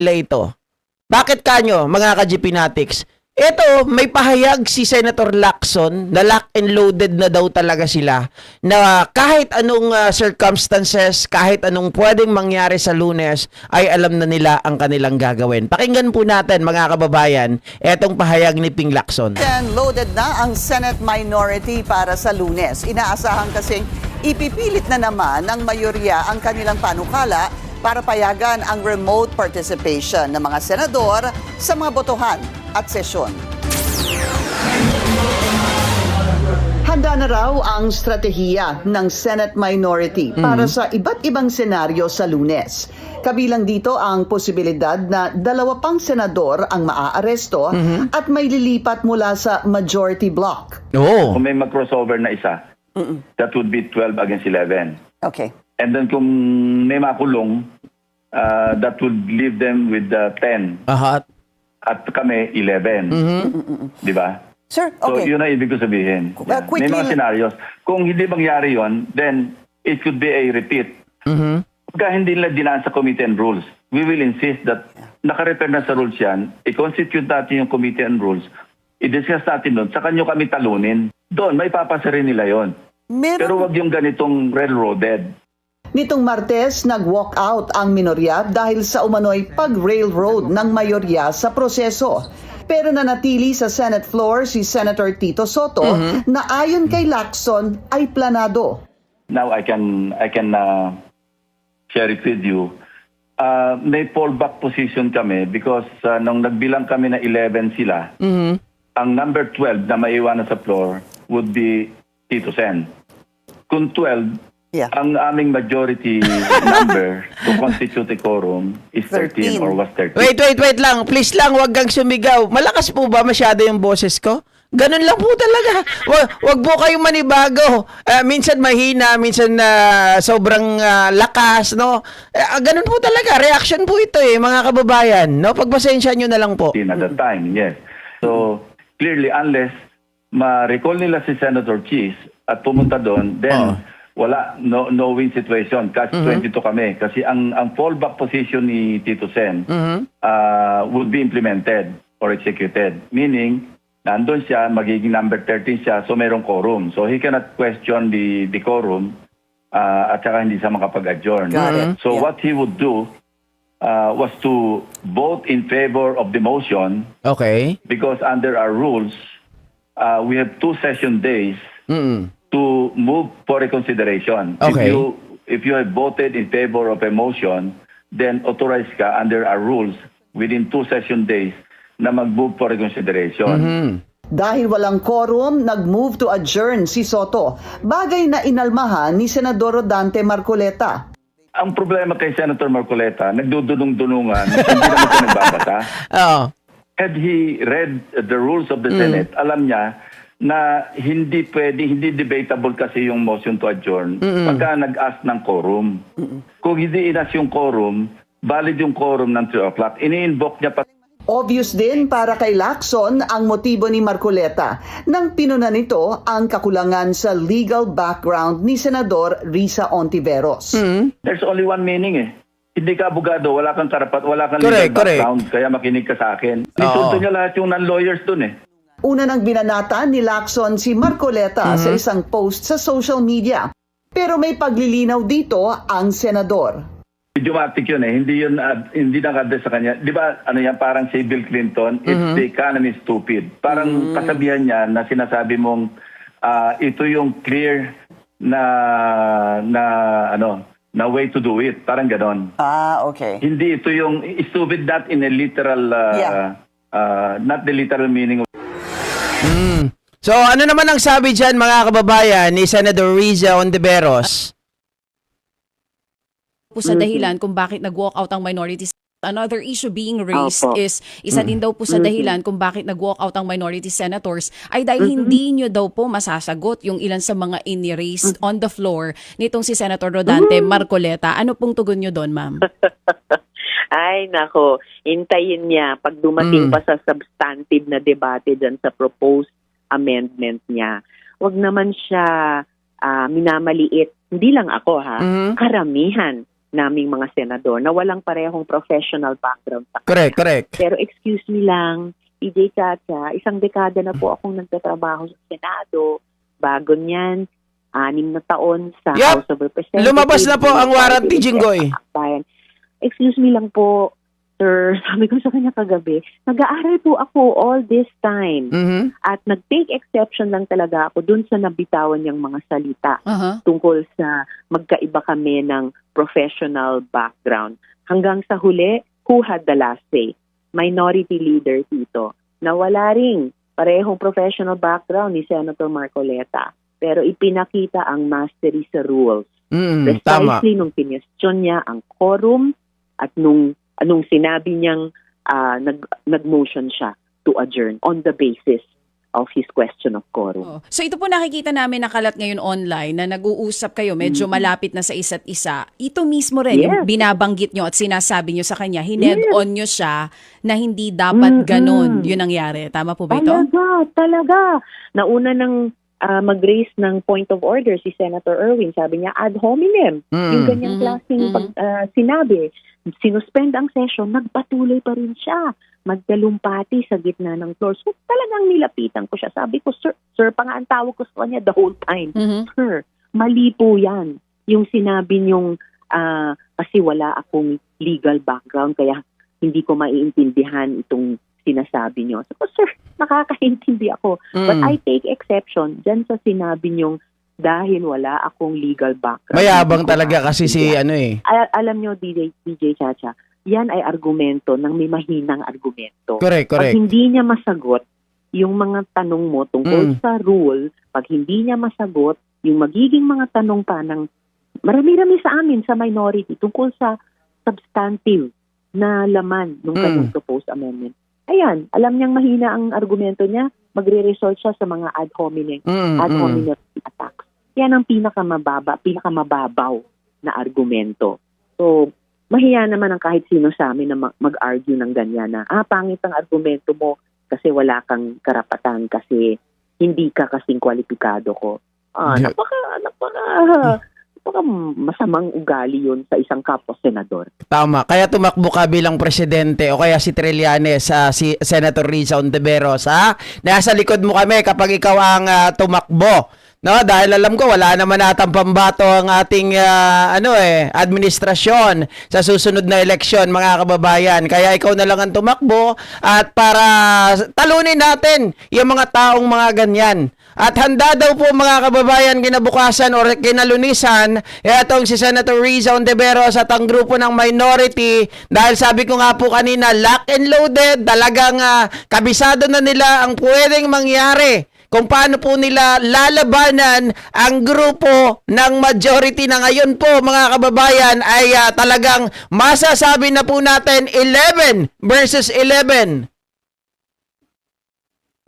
nila ito. Bakit kanyo, mga ka-GPnatics? Ito, may pahayag si Senator Lacson na lock and loaded na daw talaga sila na kahit anong circumstances, kahit anong pwedeng mangyari sa Lunes, ay alam na nila ang kanilang gagawin. Pakinggan po natin, mga kababayan, etong pahayag ni Ping Lacson. Loaded na ang Senate minority para sa Lunes. Inaasahan kasing ipipilit na naman ng mayorya ang kanilang panukala para payagan ang remote participation ng mga senador sa mga botohan at sesyon. Handa na raw ang strategiya ng Senate minority para sa iba't ibang senaryo sa Lunes. Kabilang dito ang posibilidad na 2 pang senador ang maaaresto at may lilipat mula sa majority block. Oh. Kung may mag-crossover na isa, that would be 12 against 11. Okay. And then kung may makulong, that would leave them with 10. Aha. At kami, 11. Di ba? Sir, So, okay. yun ang ibig ko sabihin. May quickly- mga scenarios. Kung hindi mangyari yon, then it could be a repeat. Pagka hindi nila dinaan sa committee and rules, we will insist that naka-refer na sa rules yan, i-constitute natin yung committee and rules, i-discuss natin doon, saka nyo kami talunin. Doon, may papasa rin nila yon. Pero wag yung ganitong railroaded. Nitong Martes, nag-walk out ang minorya dahil sa umano'y pag-railroad ng mayorya sa proseso. Pero nanatili sa Senate floor si Senator Tito Soto na ayon kay Lacson ay planado. Now I can share it with you. May fallback position kami because nung nagbilang kami na 11 sila, ang number 12 na maiwanan sa floor would be Tito Sen. Kung 12, ang aming majority number to constitute a quorum is 13 or was 13. Wait lang. Please lang, wag kang sumigaw. Malakas po ba masyado yung boses ko? Ganun lang po talaga. Wag po kayong manibago. Minsan mahina, minsan sobrang lakas, no? Ganun po talaga. Reaction po ito mga kababayan, no? Pagpasensya nyo na lang po. At that time, yes. So, clearly, unless ma-recall nila si Senator Cheese at pumunta doon, then wala, no win situation. Catch 22 kami. Kasi ang fallback position ni Tito Sen would be implemented or executed. Meaning, nandun siya, magiging number 13 siya, so mayroong quorum. So he cannot question the quorum at saka hindi siya makapag-adjourn. So what he would do was to vote in favor of the motion. Okay. Because under our rules, we have 2 session days to move for reconsideration. Okay. If you have voted in favor of a motion, then authorized ka under our rules within 2 session days na mag-move for reconsideration. Dahil walang quorum, nag-move to adjourn si Soto. Bagay na inalmahan ni Senador Rodante Marcoleta. Ang problema kay Senator Marcoleta, nagdudunong-dunungan, hindi naman siya nagbabasa. Had he read the rules of the Senate, alam niya na hindi debatable kasi yung motion to adjourn pagka nag-ask ng quorum. Kung hindi inas yung quorum, valid yung quorum ng 3 o'clock. Ini-invoke niya pa. Obvious din para kay Lacson ang motibo ni Marcoleta nang pinuna nito ang kakulangan sa legal background ni Senador Risa Ontiveros. There's only one meaning Hindi ka abogado, wala kang karapat, wala kang legal background, kaya makinig ka sa akin. Nisunto niya lahat yung non-lawyers dun Una nang binanata ni Lacson si Marcoleta sa isang post sa social media. Pero may paglilinaw dito ang senador. Idiomatic yun hindi naka-address sa kanya. Di ba, parang si Bill Clinton, it's the economy stupid. Parang kasabihan niya na sinasabi mong ito yung clear na way to do it. Parang ganon. Okay. Hindi ito yung stupid, not in a literal, not the literal meaning of. So, ano naman ang sabi dyan, mga kababayan, ni Senator Riza Ontiveros? Po sa dahilan kung bakit nag-walk out ang minorities. Another issue being raised is isa din daw po sa dahilan kung bakit nag-walk out ang minority senators ay dahil hindi nyo daw po masasagot yung ilan sa mga ini-raised on the floor nitong si Senator Rodante Marcoleta. Ano pong tugon nyo doon, ma'am? Ay, nako, hintayin niya pag dumating pa sa substantive na debate dyan sa proposed amendment niya. Huwag naman siya minamaliit. Hindi lang ako karamihan naming mga senador na walang parehong professional background sa Correct. Pero excuse me lang, PJ Chacha, isang dekada na po akong nagtatrabaho sa Senado. Bago niyan, 6 na taon sa Yup. House of Representatives. Lumabas na po ang warranty, Jinggoy. Excuse me lang po, sir, sabi ko sa kanya kagabi, nag-aaral po ako all this time. Mhm. At nag-take exception lang talaga ako dun sa nabitawan niyang mga salita Aha. tungkol sa magkaiba kami ng professional background. Hanggang sa huli, who had the last say? Minority Leader Tito, na wala ring parehong professional background ni Senator Marcoleta. Pero ipinakita ang mastery sa rules. Tama. Precisely nung pinestyon niya ang quorum at nung sinabi niyang nag-motion siya to adjourn on the basis of his question of quorum. Oo. So ito po nakikita namin nakalat ngayon online na nag-uusap kayo, medyo malapit na sa isa't isa. Ito mismo rin, yung binabanggit nyo at sinasabi nyo sa kanya, hined-on nyo siya na hindi dapat ganun yung nangyari. Tama po ba ito? Talaga. Nauna ng mag-raise ng point of order si Senator Erwin. Sabi niya, ad hominem. Yung ganyang klaseng sinabi. Sinuspend ang session, nagpatuloy pa rin siya. Magdalumpati sa gitna ng floor. So talagang nilapitan ko siya. Sabi ko, sir, pa nga ang tawag ko sa kanya the whole time. Sir, mali po yan. Yung sinabi niyong kasi wala akong legal background kaya hindi ko maiintindihan itong sinasabi niyo. So, sir, nakakaintindi ako. But I take exception dyan sa sinabi niyong dahil wala akong legal background. Mayabang talaga kasi si Alam niyo, DJ Chacha, yan ay argumento ng may mahinang argumento. Correct. Pag hindi niya masagot yung mga tanong mo tungkol sa rule, pag hindi niya masagot yung magiging mga tanong pa ng marami-rami sa amin, sa minority, tungkol sa substantive na laman ng kanyang proposed amendment. Ayan, alam niyang mahina ang argumento niya, magre-resort siya sa mga ad hominem attacks. Yan ang pinakamababaw na argumento. So, mahiya naman ang kahit sino sa amin na mag-argue ng ganyan na, pangit ang argumento mo kasi wala kang karapatan, kasi hindi ka kasing kwalipikado ko. Napaka masamang ugali yun sa isang kapwa-senador. Tama. Kaya tumakbo ka bilang presidente o kaya si Trillanes, si Senator Risa Ontiveros, nasa likod mo kami kapag ikaw ang tumakbo. No, dahil alam ko wala naman natang pambato ang ating administrasyon sa susunod na eleksyon, mga kababayan. Kaya ikaw na lang ang tumakbo at para talunin natin yung mga taong mga ganyan. At handa daw po, mga kababayan, kinabukasan o kinalunisan itong si Senator Risa Ontiveros at ang grupo ng minority, dahil sabi ko nga po kanina, lock and loaded, talagang kabisado na nila ang pwedeng mangyari kung paano po nila lalabanan ang grupo ng majority na ngayon po, mga kababayan, ay talagang masasabi na po natin 11 versus 11.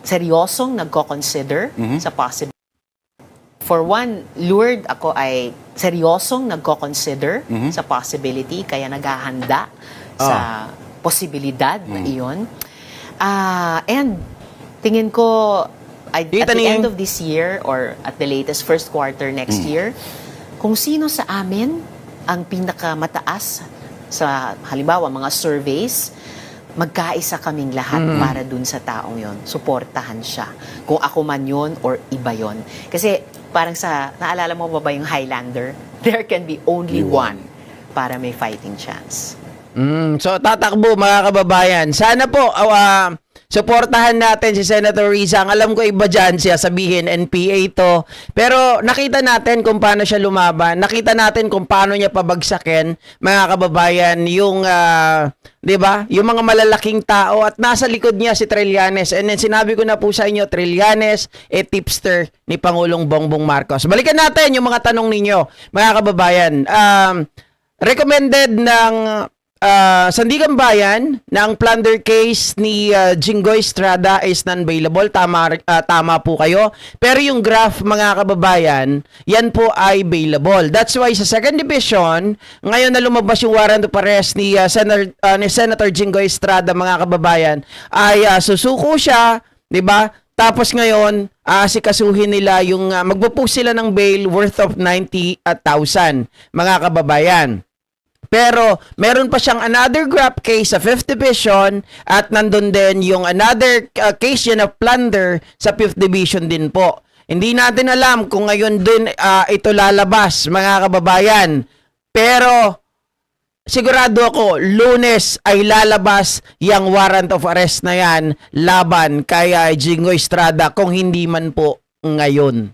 Seryosong nagko-consider sa possibility. For one, lured ako ay seryosong nagko-consider sa possibility, kaya naghahanda sa posibilidad na iyon. And tingin ko, at the end of this year or at the latest first quarter next year, kung sino sa amin ang pinakamataas sa halimbawa mga surveys, magkaisa kaming lahat para dun sa taong yon. Suportahan siya. Kung ako man yon or iba yon. Kasi parang naalala mo ba yung Highlander? There can be only one para may fighting chance. So tatakbo, mga kababayan. Sana po suportahan natin si Senator Risa. Ang alam ko iba dyan siya sabihin NPA to. Pero nakita natin kung paano siya lumaban. Nakita natin kung paano niya pabagsakin, mga kababayan, yung 'di ba? Yung mga malalaking tao, at nasa likod niya si Trillanes. And then sinabi ko na po sa inyo, Trillanes tipster ni Pangulong Bongbong Marcos. Balikan natin yung mga tanong ninyo, mga kababayan. Recommended ng Sandigan Bayan na ang plunder case ni Jinggoy Estrada is non-bailable. Tama po kayo. Pero yung graph, mga kababayan, yan po ay bailable. That's why sa second division, ngayon na lumabas yung warrant of arrest ni Senator Jinggoy Estrada, mga kababayan, ay susuko siya, 'di ba? Tapos ngayon, sikasuhin nila yung magpo-post sila ng bail worth of 90,000, mga kababayan. Pero meron pa siyang another grab case sa 5th Division at nandun din yung another case yun of plunder sa 5th Division din po. Hindi natin alam kung ngayon din ito lalabas, mga kababayan. Pero sigurado ako, Lunes ay lalabas yung warrant of arrest na yan laban kay Jingoy Estrada kung hindi man po ngayon.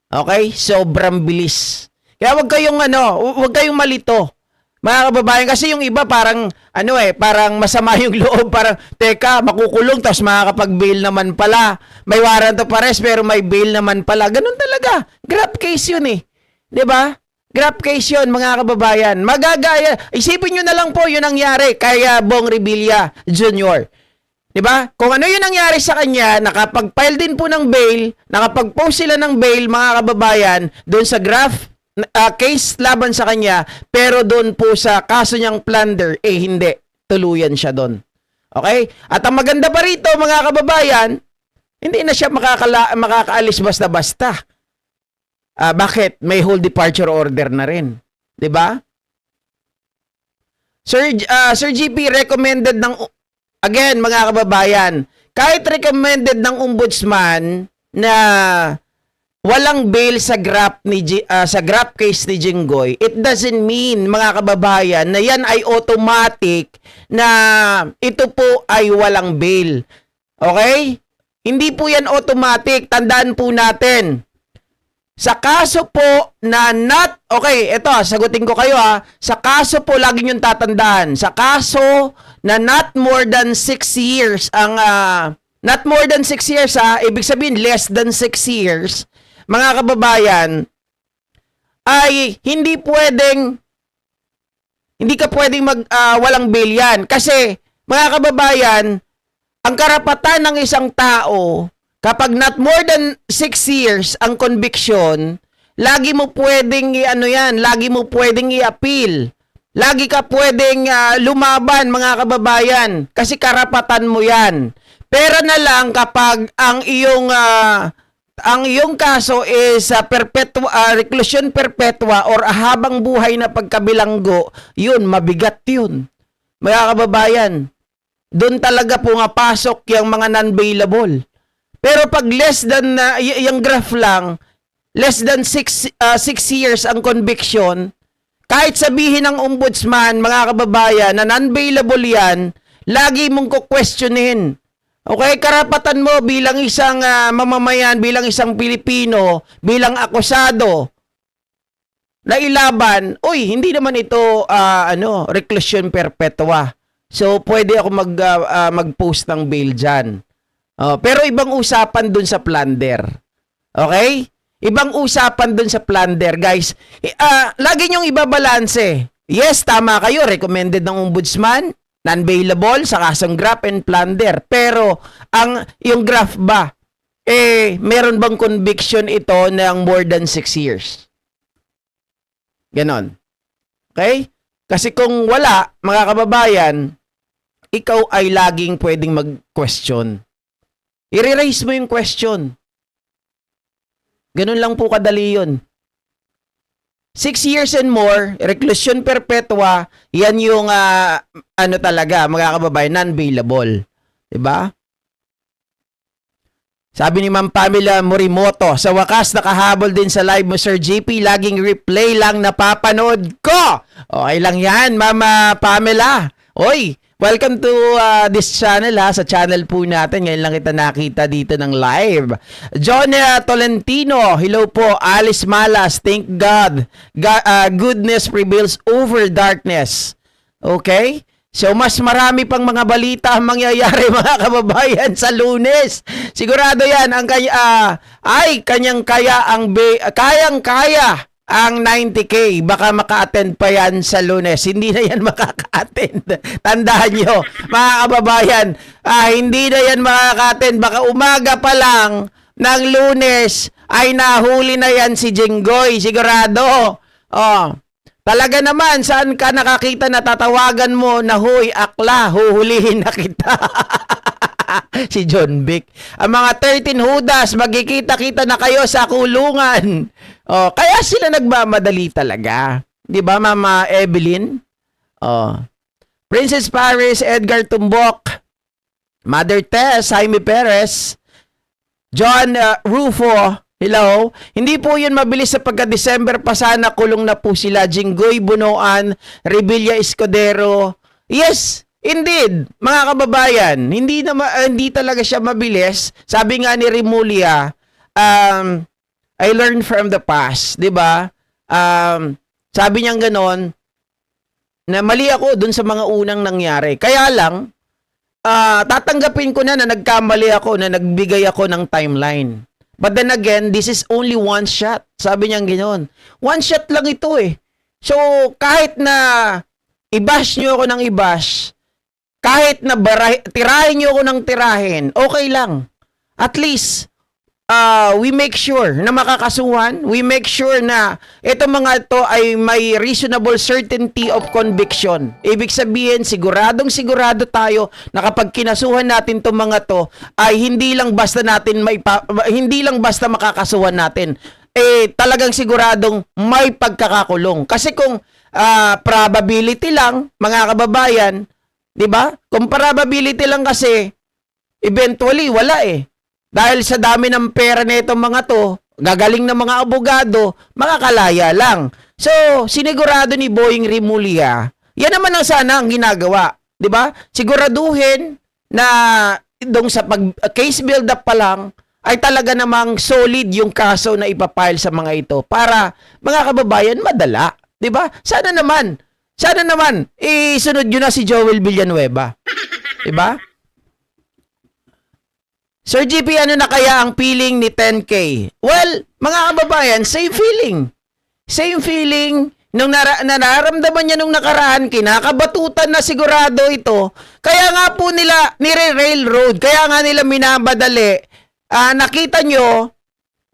Okay? Sobrang bilis. Kaya wag kayong malito. Mga kababayan, kasi yung iba parang parang masama yung loob, parang teka, makukulong tapos makakapag-bail naman pala. May warrant of arrest pero may bail naman pala. Ganun talaga. Grab case yun eh. 'Di ba? Grab case yun, mga kababayan. Magagaya. Isipin nyo na lang po yung nangyari kay Bong Revilla Jr. 'Di ba? Kung ano yung nangyari sa kanya, nakapag-file din po ng bail, nakapag-post sila ng bail, mga kababayan, doon sa case laban sa kanya, pero doon po sa kaso niyang plunder, hindi. Tuluyan siya doon. Okay? At ang maganda pa rito, mga kababayan, hindi na siya makakaalis basta-basta. Bakit? May whole departure order na rin. 'Di ba? Sir GP, recommended ng, again, mga kababayan, kahit recommended ng ombudsman na walang bail sa grab case ni Jinggoy, it doesn't mean, mga kababayan, na yan ay automatic na ito po ay walang bail. Okay? Hindi po yan automatic. Tandaan po natin. Sa kaso po na okay, ito, sagutin ko kayo Sa kaso po, lagi niyong tatandaan. Sa kaso na not more than 6 years, not more than 6 years ibig sabihin less than 6 years, mga kababayan, ay hindi ka pwedeng walang bail yan. Kasi, mga kababayan, ang karapatan ng isang tao, kapag not more than 6 years ang conviction, lagi mo pwedeng lagi mo pwedeng i-appeal. Lagi ka pwedeng lumaban, mga kababayan, kasi karapatan mo yan. Pero na lang kapag ang iyong kaso is reclusion perpetua or habang buhay na pagkabilanggo, yun, mabigat yun. Mga kababayan, doon talaga pumapasok yung mga non-bailable. Pero pag less than, yung graph lang, less than 6 years ang conviction, kahit sabihin ng ombudsman, mga kababayan, na non-bailable yan, lagi mong kukwestiyonin. Okay, karapatan mo bilang isang mamamayan, bilang isang Pilipino, bilang akusado na ilaban, hindi naman ito reclusion perpetua. So pwede ako mag-post ng bail diyan. Pero ibang usapan dun sa plunder. Okay? Ibang usapan dun sa plunder, guys. Lagi niyong ibabalanse. Yes, tama kayo, recommended ng ombudsman, non-bailable sa kasong graft and plunder. Pero, yung graft ba, meron bang conviction ito ng more than 6 years? Ganon. Okay? Kasi kung wala, mga kababayan, ikaw ay laging pwedeng mag-question. I-raise mo yung question. Ganon lang po kadali yun. 6 years and more, reclusion perpetua, yan yung talaga, mga kababayan, non-bailable. Diba? Sabi ni Ma'am Pamela Morimoto, sa wakas nakahabol din sa live mo, Sir JP, laging replay lang napapanood ko. Okay lang yan, Ma'am Pamela. Oy, welcome to this channel sa channel po natin. Ngayon lang kita nakita dito ng live. John Tolentino, hello po. Alice Malas, thank God. Goodness prevails over darkness. Okay? So, mas marami pang mga balita ang mangyayari, mga kababayan, sa Lunes. Sigurado yan, kayang-kaya ang 90K. Baka maka-attend pa yan sa Lunes. Hindi na yan makaka-attend. Tandaan nyo, mga kababayan, hindi na yan makaka-attend. Baka umaga pa lang ng Lunes ay nahuli na yan si Jinggoy. Sigurado. Talaga naman, saan ka nakakita na tatawagan mo na, huy, akla, huhulihin na kita. Si John Vic. Ang mga 13 Judas, magkikita-kita na kayo sa kulungan. Kaya sila nagmamadali talaga. Di ba, Mama Evelyn? Oh. Princess Paris, Edgar Tumbok, Mother Tess, Jaime Perez, John Rufo, hello. Hindi po yun mabilis sa pagka-December pa sana kulong na po sila. Jinggoy Bunoan, Revilla Escudero. Yes, indeed, mga kababayan, hindi talaga siya mabilis. Sabi nga ni Remulia, I learned from the past, 'di ba? Sabi niya ganon na mali ako dun sa mga unang nangyari. Kaya lang tatanggapin ko na nagkamali ako, na nagbigay ako ng timeline. But then again, this is only one shot. Sabi niya ganoon. One shot lang ito eh. So, kahit na i-bash nyo ako ng i-bash, kahit na tirahin nyo ako ng tirahin, okay lang. At least, we make sure na makakasuhan. We make sure na itong mga ito ay may reasonable certainty of conviction. Ibig sabihin, siguradong sigurado tayo na kapag kinasuhan natin itong mga to ay hindi lang basta makakasuhan natin. Talagang siguradong may pagkakakulong. Kasi kung probability lang, mga kababayan, 'di ba? Kung probability lang kasi, eventually wala eh. Dahil sa dami ng pera nitong mga to, gagaling ng mga abogado, makakalaya lang. So, sinigurado ni Boying Remulia, yan naman ang sana ang ginagawa. 'Di ba? Siguraduhin na dong sa case build-up pa lang, ay talaga namang solid yung kaso na ipapile sa mga ito para mga kababayan madala. 'Di ba? Sana naman isunod yun na si Joel Villanueva. 'Di ba? Sir GP, ano na kaya ang feeling ni 10K? Well, mga kababayan, same feeling. Same feeling nung nararamdaman niya nung nakaraan, kinakabatutan na sigurado ito. Kaya nga po nila nire-railroad, kaya nga nila minabadali. Nakita nyo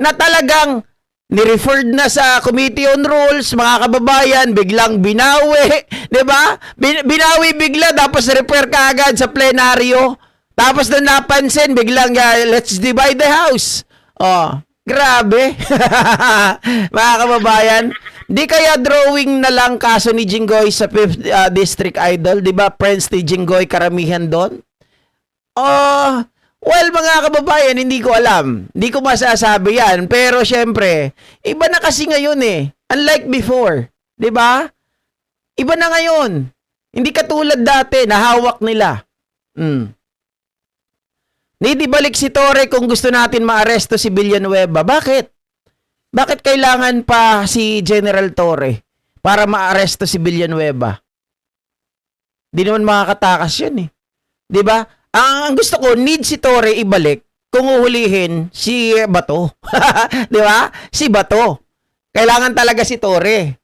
na talagang ni-referred na sa Committee on Rules, mga kababayan, biglang binawi, 'di ba? Binawi bigla tapos refer kaagad sa plenaryo. Tapos nung napansin, biglang let's divide the house. Oh, grabe. Mga kababayan, di kaya drawing na lang kaso ni Jinggoy sa 5th District Idol, 'di ba? Friends ni Jinggoy karamihan doon. Well, mga kababayan, hindi ko alam. Hindi ko masasabi yan. Pero syempre, iba na kasi ngayon eh. Unlike before. 'Di ba? Iba na ngayon. Hindi katulad dati, nahawak nila. Hindi balik si Torre kung gusto natin maaresto si Villanueva. Bakit? Bakit kailangan pa si General Torre para maaresto si Villanueva? Di naman makakatakas yun eh. 'Di ba? Ang gusto ko, need si Torre ibalik kung uhulihin si Bato. 'Di ba? Si Bato. Kailangan talaga si Torre.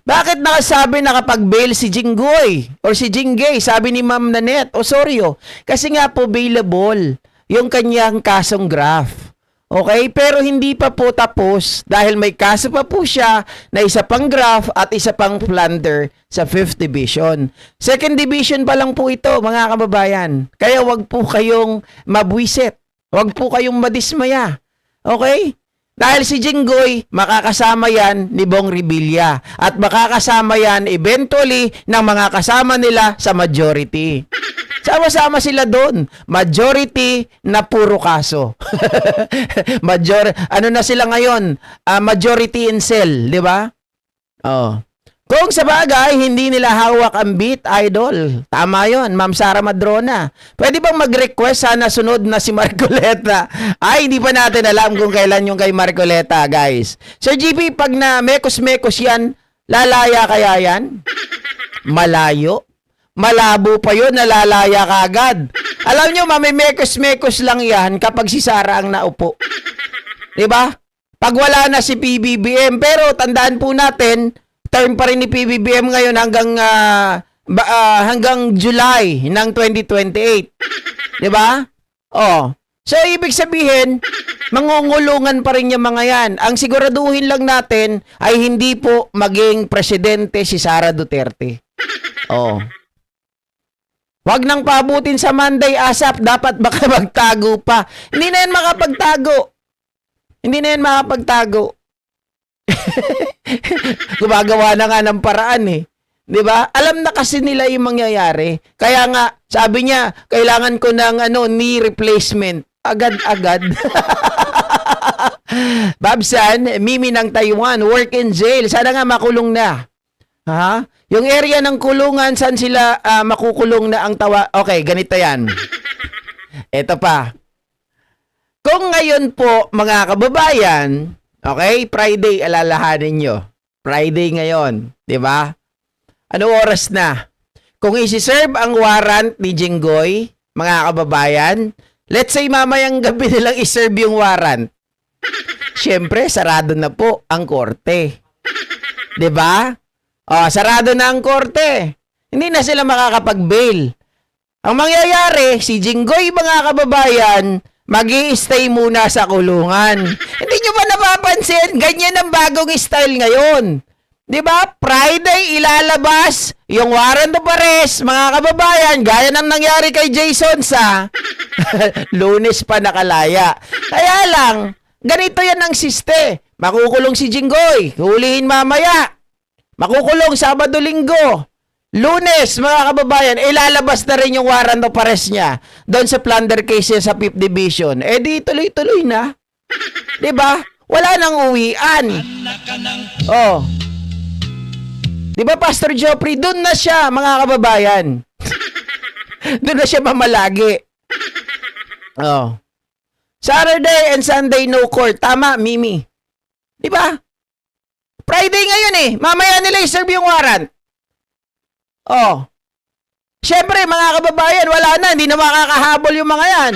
Bakit nakasabi na kapag bail si Jinggoy or si Jinggay, sabi ni Ma'am Nanette Osorio? Kasi nga po bailable yung kanyang kasong graph. Okay? Pero hindi pa po tapos dahil may kaso pa po siya na isa pang graph at isa pang plunder sa 5th Division. 2nd Division pa lang po ito, mga kababayan. Kaya wag po kayong mabwisit. Wag po kayong madismaya. Okay? Dahil si Jinggoy, makakasama yan ni Bong Revilla. At makakasama yan eventually ng mga kasama nila sa majority. Sama-sama sila doon. Majority na puro kaso. Ano na sila ngayon? Majority in cell, di ba? Kung sa bagay, hindi nila hawak ang beat, idol. Tama yon, Ma'am Sara Madrona. Pwede bang mag-request sana sunod na si Marcoleta? Ay, hindi pa natin alam kung kailan yung kay Marcoleta, guys. Sir GP, pag na mekos-mekos yan, lalaya kaya yan? Malayo? Malabo pa yun, nalalaya ka agad. Alam nyo, mamimekos-mekos lang yan kapag si Sara ang naupo. Diba? Pag wala na si PBBM, pero tandaan po natin, term pa rin ni PBBM ngayon hanggang July ng 2028. 'Di ba? So ibig sabihin, mangungulungan pa rin yung mga yan. Ang siguraduhin lang natin ay hindi po maging presidente si Sara Duterte. Wag nang paabutin sa Monday ASAP, dapat baka magtago pa. Hindi na yan makapagtago. Gumagawa na nga ng paraan eh. 'Di ba? Alam na kasi nila yung mangyayari. Kaya nga, sabi niya, kailangan ko ng knee replacement. Agad-agad. Babsan, Mimi ng Taiwan, work in jail. Sana nga makulong na. Ha? Yung area ng kulungan, saan sila makukulong na ang tawa? Okay, ganito yan. Ito pa. Kung ngayon po, mga kababayan, okay, Friday, alalahanin nyo. Friday ngayon, di ba? Ano oras na? Kung isi-serve ang warrant ni Jinggoy, mga kababayan, let's say mamayang gabi nilang iserve yung warrant. Siyempre, sarado na po ang korte. 'Di ba? Sarado na ang korte. Hindi na sila makakapag-bail. Ang mangyayari, si Jinggoy, mga kababayan, magi-stay muna sa kulungan. Hindi nyo ba napapansin? Ganyan ang bagong style ngayon. 'Di ba? Friday ilalabas yung warrant of arrest, mga kababayan, gaya ng nangyari kay Jason sa Lunes pa nakalaya. Kaya lang, ganito yan ang siste. Makukulong si Jinggoy, hulihin mamaya. Makukulong Sabado-Linggo. Lunes, mga kababayan, ilalabas na rin yung warrant of arrest niya doon sa plunder case niya sa 5th Division. Eh di tuloy-tuloy na. 'Di ba? Wala nang uwian. Oh. 'Di ba, Pastor Joffrey, doon na siya, mga kababayan. Doon na siya mamalagi. Oh. Saturday and Sunday no court. Tama, Mimi. 'Di ba? Friday ngayon eh. Mamaya nila i-serve yung warrant. Oh. Siyempre, mga kababayan, wala na. Hindi na makakahabol yung mga yan.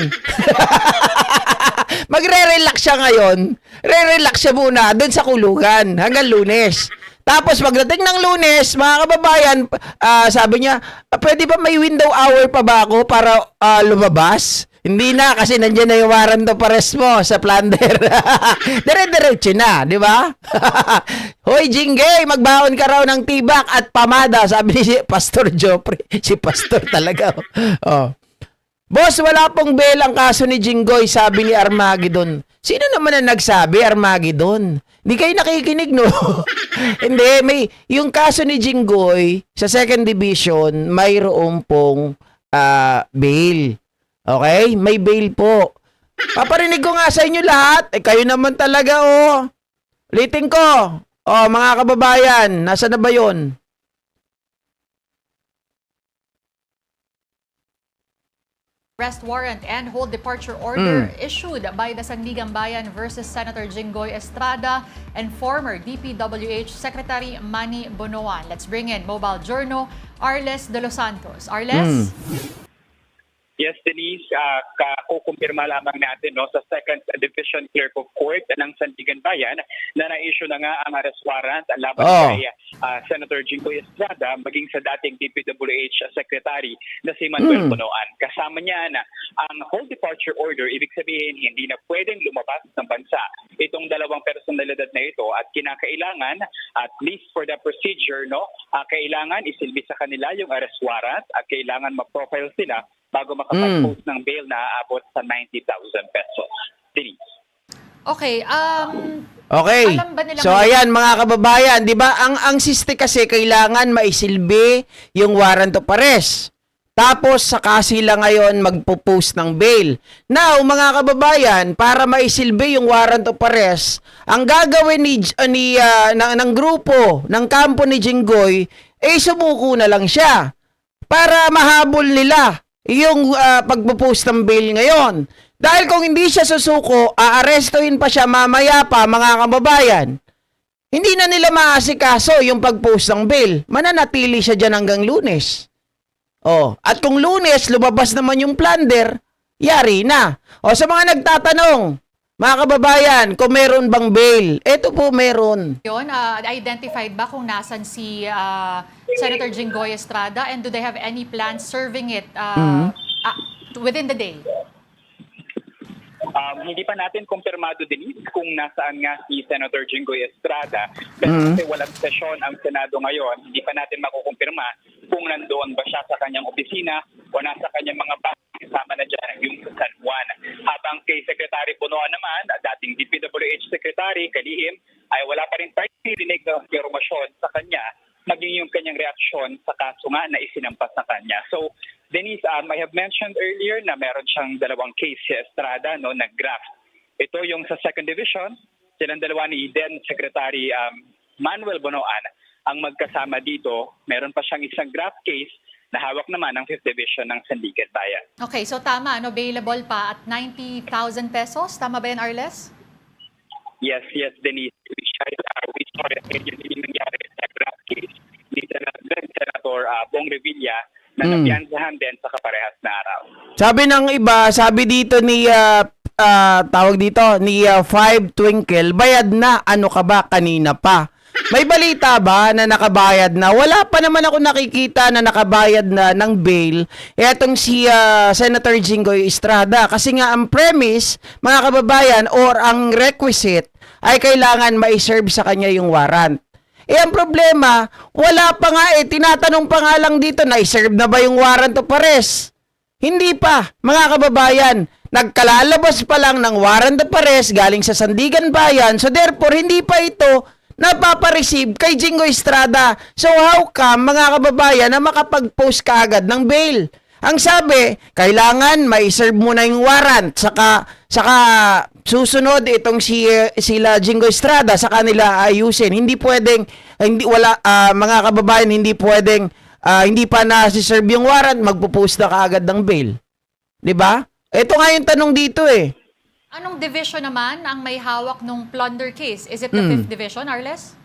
Magre-relax siya ngayon. Re-relax siya muna doon sa kulungan hanggang Lunes. Tapos pagdating ng Lunes, mga kababayan, sabi niya, pwede ba may window hour pa ba ako para lumabas? Hindi na, kasi nandiyan na yung warrant of arrest mo sa plunder. Dire-diretso na, di ba? Hoy, Jinggay, magbaon ka raw ng tibak at pamada, sabi ni si Pastor Joffrey. Si Pastor talaga. Oh. Boss, wala pong bail ang kaso ni Jinggoy, sabi ni Armageddon. Sino naman ang nagsabi, Armageddon? Hindi kayo nakikinig, no? Hindi, yung kaso ni Jinggoy sa 2nd Division, mayroon pong bail. Okay? May bail po. Paparinig ko nga sa inyo lahat. Kayo naman talaga, oh. Ulitin ko. Oh, mga kababayan, nasa na ba yun? Arrest warrant and hold departure order issued by the Sangligan Bayan versus Senator Jinggoy Estrada and former DPWH Secretary Manny Bonoan. Let's bring in Mobile Journal, Arles de los Santos. Arles? Yes, Denise, kukumpirma lamang natin sa 2nd Division Clerk of Court ng Sandigan Bayan na na-issue na nga ang arrest warrant laban kay Senator Jinggoy Estrada maging sa dating DPWH Secretary na si Manuel Bonoan. Kasama niya na ang hold departure order, ibig sabihin hindi na pwedeng lumabas ng bansa itong dalawang personalidad na ito at kinakailangan, at least for the procedure, kailangan isilbi sa kanila yung arrest warrant at kailangan ma-profile sila bago makapag-post ng bail na aabot sa 90,000 pesos. Denise. Okay. Okay. Alam ba nila So ayan, mga kababayan, 'di ba? Ang siste kasi kailangan maisilbi yung warrant of arrest. Tapos saka sila ngayon magpo-post ng bail. Now, mga kababayan, para maisilbi yung warrant of arrest, ang gagawin ng grupo, ng kampo ni Jinggoy, sumuko na lang siya para mahabol nila yung pagpo-post ng bail ngayon. Dahil kung hindi siya susuko, aarestuhin pa siya mamaya pa, mga kababayan. Hindi na nila maasikaso yung pag-post ng bail. Mananatili siya dyan hanggang Lunes. Oh, at kung Lunes, lumabas naman yung plunder, yari na. O, sa mga nagtatanong, mga kababayan, kung meron bang bail, eto po meron. Yun, identified ba kung nasan si Senator Jinggoy Estrada and do they have any plans serving it within the day? Hindi pa natin kumpirmado, Denise, kung nasaan nga si Senator Jinggoy Estrada. Kasi walang sesyon ang Senado ngayon. Hindi pa natin makukumpirma kung nandoon ba siya sa kanyang opisina o nasa kanyang mga bahay, kasama na dyan yung sa San Juan. Habang kay Secretary Bonoan naman, dating DPWH Secretary, kalihim, ay wala pa rin rinig na informasyon sa kanya maging yung kanyang reaksyon sa kaso nga na isinampas sa kanya. So, Denise, I have mentioned earlier na meron siyang dalawang case si Estrada, no, na graft. Ito yung sa second division, silang dalawa ni then Secretary Manuel Bonoan ang magkasama dito. Meron pa siyang isang graft case na hawak naman ng 5th Division ng Sandigan Bayan. Okay, so tama, no, available pa at 90,000 pesos. Tama ba yan, Arles? Yes, Denise. We saw it yung nangyari sa graft case ni Senator Bong Revilla na napiyansahan din sa kaparehas na araw. Sabi ng iba, sabi dito ni tawag dito ni Five Twinkle, bayad na, ano ka ba, kanina pa. May balita ba na nakabayad na? Wala pa naman ako nakikita na nakabayad na ng bail etong si Senator Jinggoy Estrada. Kasi nga ang premise, mga kababayan, or ang requisite ay kailangan ma-serve sa kanya yung warrant. Ang problema, wala pa nga tinatanong pa nga lang dito, na-serve na ba yung warrant of arrest? Hindi pa, mga kababayan. Nagkalalabas pa lang ng warrant of arrest galing sa Sandigan Bayan. So therefore, hindi pa ito napapareceive kay Jinggoy Estrada. So how come, mga kababayan, na makapag-post ka agad ng bail? Ang sabi, kailangan ma-serve mo na yung warrant, saka susunod itong sila Jinggoy Estrada sa kanila ayusin. Hindi pwedeng, mga kababayan, hindi pwedeng, hindi pa na-serve yung warrant, magpo-post na kaagad ng bail. 'Di ba? Ito nga yung tanong dito eh. Anong division naman ang may hawak nung plunder case? Is it the 5th Division, Arles?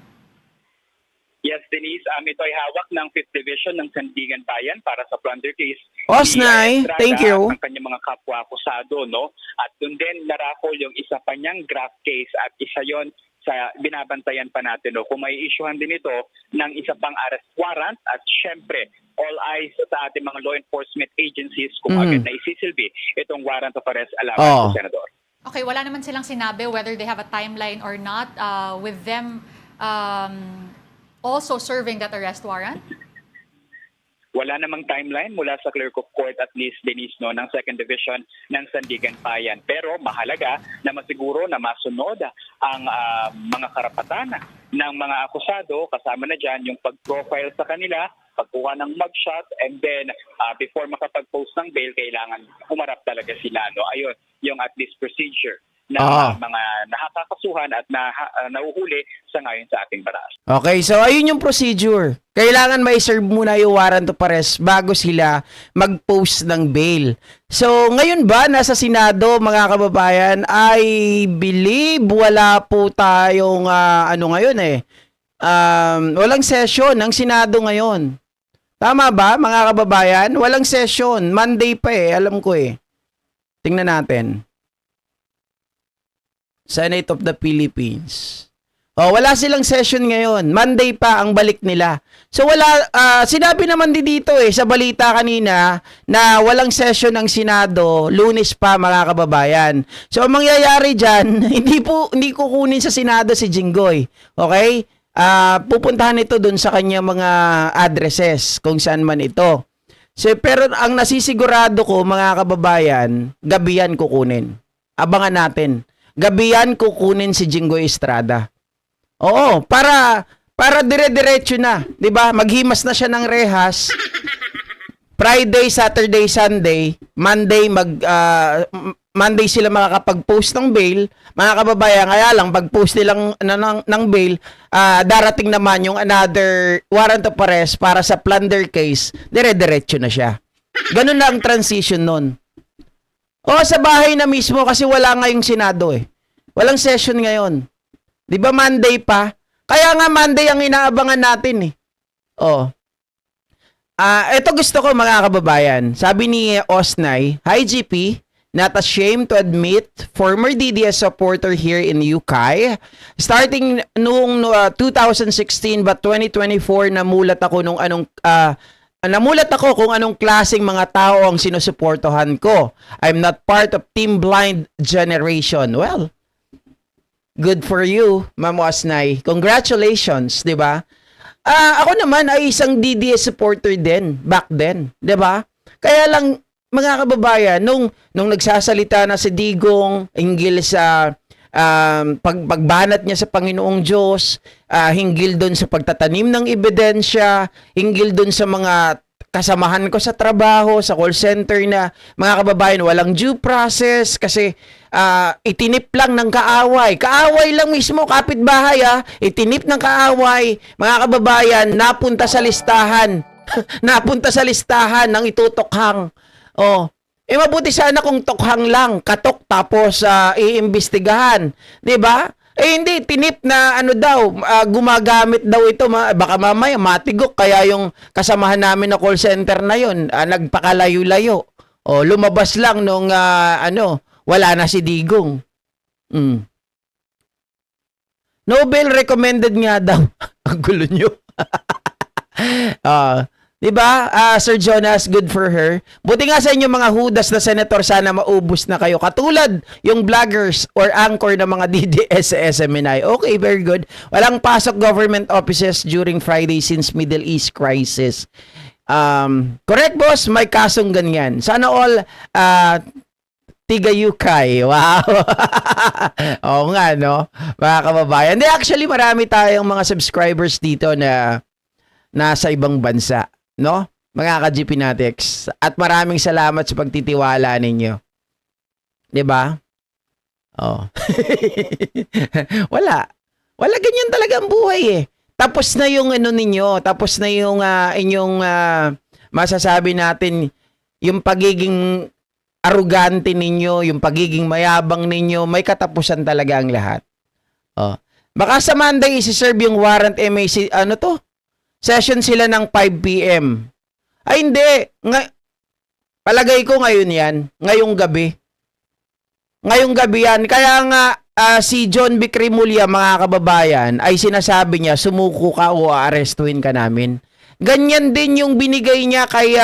Yes, Denise, ito ay hawak ng 5th Division ng Sandigan Bayan para sa plunder case. Osnay, Estrada thank you. Ang kanyang mga kapwa-akusado, no? At doon din narakol yung isa pa niyang graft case at isa yon sa binabantayan pa natin, no? Kung may issuehan din ito ng isa pang arrest warrant at syempre all eyes sa ating mga law enforcement agencies kung agad na isisilbi itong warrant of arrest alaman sa Senador. Okay, wala naman silang sinabi whether they have a timeline or not with them also serving that arrest warrant? Wala namang timeline mula sa Clerk of Court at least, Denise, no, ng 2nd Division ng Sandigan Bayan. Pero mahalaga na masiguro na masunod ang mga karapatan ng mga akusado, kasama na dyan yung pag-profile sa kanila, pagkuha ng mugshot, and then before makapag-post ng bail, kailangan humarap talaga sila. No? Ayun, yung at least procedure na mga nakakasuhan at nahuhuli sa ngayon sa ating batas. Okay, so ayun yung procedure. Kailangan ma-serve muna yung warrant of arrest bago sila mag-post ng bail. So ngayon ba nasa Senado, mga kababayan, I believe wala po tayong walang session ng Senado ngayon. Tama ba, mga kababayan? Walang session. Monday pa alam ko Tingnan natin. Senate of the Philippines. Wala silang session ngayon. Monday pa ang balik nila. So wala, sinabi naman dito sa balita kanina na walang session ng Senado, Lunes pa, mga kababayan. So ang mangyayari dyan, hindi kukunin sa Senado si Jinggoy. Okay? Pupuntahan ito dun sa kanya mga addresses kung saan man ito. So, pero ang nasisigurado ko, mga kababayan, gabi yan kukunin. Abangan natin. Gabi yan kukunin si Jinggoy Estrada. Oo, para dire-diretso na, 'di ba? Maghimas na siya ng rehas. Friday, Saturday, Sunday, Monday sila makakapag-post ng bail. Mga kababayan, kaya lang pag-post nilang ng bail, darating naman yung another warrant of arrest para sa plunder case. Dire-diretso na siya. Ganun na ang transition nun. Sa bahay na mismo kasi wala nga yung Senado Walang session ngayon. 'Di ba Monday pa? Kaya nga Monday ang inaabangan natin ito gusto ko, mga kababayan. Sabi ni Osnay, "Hi GP, not ashamed to admit former DDS supporter here in UK. Starting noong 2016 but 2024 namulat ako kung anong klaseng mga tao ang sinusuportahan ko. I'm not part of Team Blind Generation." Well, good for you, Ma'am Osnay. Congratulations, 'di ba? Ako naman ay isang DDS supporter din back then, 'di ba? Kaya lang, mga kababayan, nung nagsasalita na si Digong hinggil sa pagbanat niya sa Panginoong Diyos, hinggil doon sa pagtatanim ng ebidensya, hinggil doon sa mga kasamahan ko sa trabaho, sa call center na mga kababayan, walang due process kasi itinip lang ng kaaway. Kaaway lang mismo, kapitbahay itinip ng kaaway. Mga kababayan, napunta sa listahan. Napunta sa listahan ng itutokhang. Mabuti sana kung tokhang lang, katok tapos iimbestigahan. 'Di ba? Hindi, tinip na gumagamit daw ito, baka mamaya matigok, kaya yung kasamahan namin na call center na yun, nagpakalayo-layo. Lumabas lang nung, wala na si Digong. Nobel recommended nga daw. Ang gulo nyo. Diba, Sir Jonas, good for her. Buti nga sa inyo mga hudas na senator, sana maubos na kayo. Katulad yung vloggers or anchor ng mga DDS sa SMNI. Okay, very good. Walang pasok government offices during Friday since Middle East crisis. Correct, boss. May kasong ganyan. Sana all tigayukay. Wow. Oo nga, no? Mga kababayan. Actually, marami tayong mga subscribers dito na nasa ibang bansa. No? Mga ka-GP Natics. At maraming salamat sa pagtitiwala ninyo. 'Di ba? Wala ganyan talaga ang buhay Tapos na yung ninyo, tapos na yung inyong masasabi natin, yung pagiging arugante ninyo, yung pagiging mayabang ninyo, may katapusan talaga ang lahat. Baka sa Monday isi-serve yung warrant MAC, session sila ng 5 p.m. Ay, hindi. Palagay ko ngayon yan. Ngayong gabi. Ngayong gabi yan. Kaya nga, si John Vic Rimulya, mga kababayan, ay sinasabi niya, sumuko ka o aarestuhin ka namin. Ganyan din yung binigay niya kay,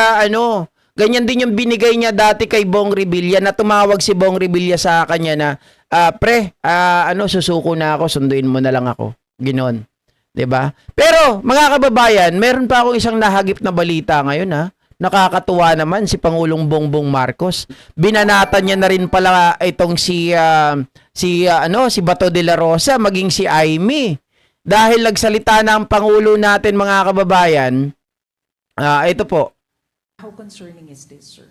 ganyan din yung binigay niya dati kay Bong Revilla, na tumawag si Bong Revilla sa kanya na, susuko na ako, sunduin mo na lang ako. Ginon. 'Di ba? Pero mga kababayan, meron pa akong isang nahagip na balita ngayon Nakakatuwa naman si Pangulong Bongbong Marcos. Binanatan niya na rin pala itong si Bato de la Rosa, maging si Aimee. Dahil nagsalita na ang pangulo natin, mga kababayan. Ito po. How concerning is this, sir?